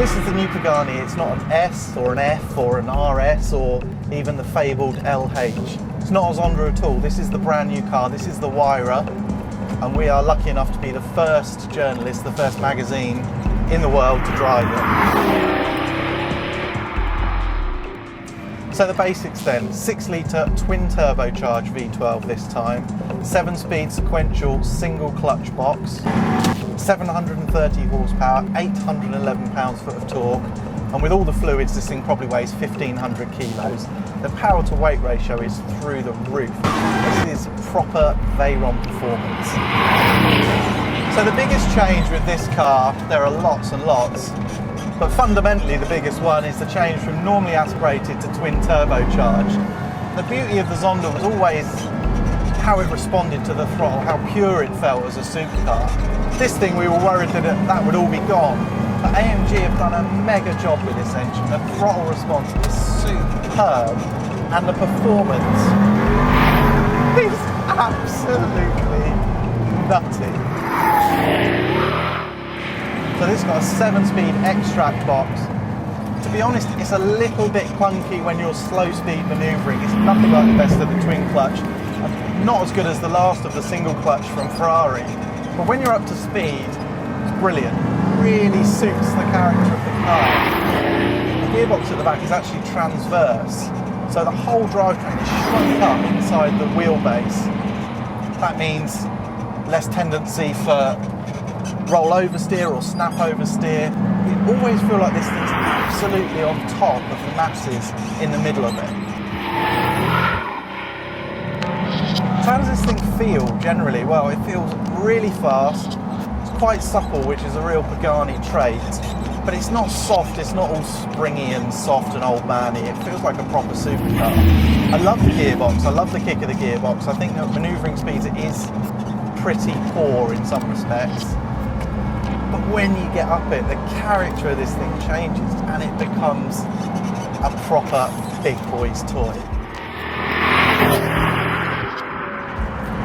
this is the new Pagani. It's not an S or an F or an RS or even the fabled LH. It's not a Zonda at all. This is the brand new car. This is the Huayra, and we are lucky enough to be the first journalist, the first magazine in the world to drive it. So the basics then, 6-litre twin turbocharged V12 this time, 7-speed sequential single clutch box, 730 horsepower, 811 pounds-foot of torque, and with all the fluids this thing probably weighs 1,500 kilos. The power to weight ratio is through the roof. This is proper Veyron performance. So the biggest change with this car, there are lots and lots, but fundamentally the biggest one is the change from normally aspirated to twin turbocharged. The beauty of the Zonda was always how it responded to the throttle, how pure it felt as a supercar. This thing we were worried that that would all be gone, but AMG have done a mega job with this engine. The throttle response is superb and the performance is absolutely nutty. So this has got a 7-speed extract box. To be honest, it's a little bit clunky when you're slow speed manoeuvring. It's nothing like the best of the twin clutch. Not as good as the last of the single clutch from Ferrari. But when you're up to speed, it's brilliant. Really suits the character of the car. The gearbox at the back is actually transverse. So the whole drivetrain is shrunk up inside the wheelbase. That means less tendency for roll oversteer or snap oversteer. You always feel like this thing's absolutely on top of the masses in the middle of it. So how does this thing feel generally? Well, it feels really fast. It's quite supple, which is a real Pagani trait, but it's not soft. It's not all springy and soft and old manny. It feels like a proper supercar. I love the gearbox. I love the kick of the gearbox. I think that manoeuvring speeds it is pretty poor in some respects. But when you get up it, the character of this thing changes and it becomes a proper big boy's toy.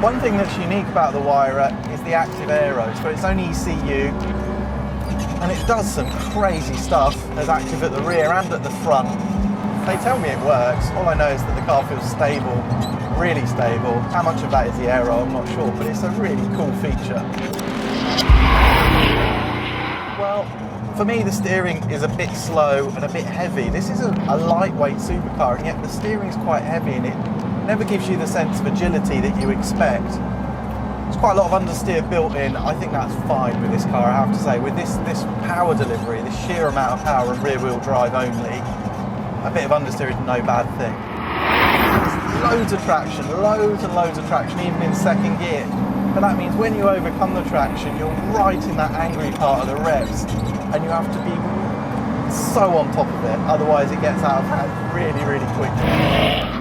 One thing that's unique about the Huayra is the active aero. So it's only ECU and it does some crazy stuff. There's active at the rear and at the front. They tell me it works. All I know is that the car feels stable, really stable. How much of that is the aero, I'm not sure, but it's a really cool feature. Well, for me the steering is a bit slow and a bit heavy. This is a lightweight supercar and yet the steering is quite heavy and it never gives you the sense of agility that you expect. There's quite a lot of understeer built in. I think that's fine with this car, I have to say. With this power delivery, this sheer amount of power and rear wheel drive only, a bit of understeer is no bad thing. Loads of traction, loads and loads of traction, even in second gear. But that means when you overcome the traction, you're right in that angry part of the revs, and you have to be so on top of it, otherwise it gets out of hand really, really quickly.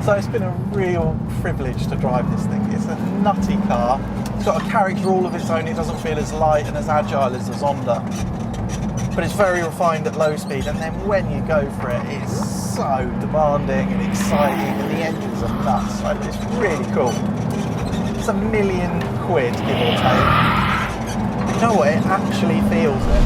So it's been a real privilege to drive this thing. It's a nutty car. It's got a character all of its own. It doesn't feel as light and as agile as the Zonda. But it's very refined at low speed, and then when you go for it, it's so demanding and exciting, and the engines are nuts. So it's really cool. It's £1 million, give or take. You know what? It actually feels it.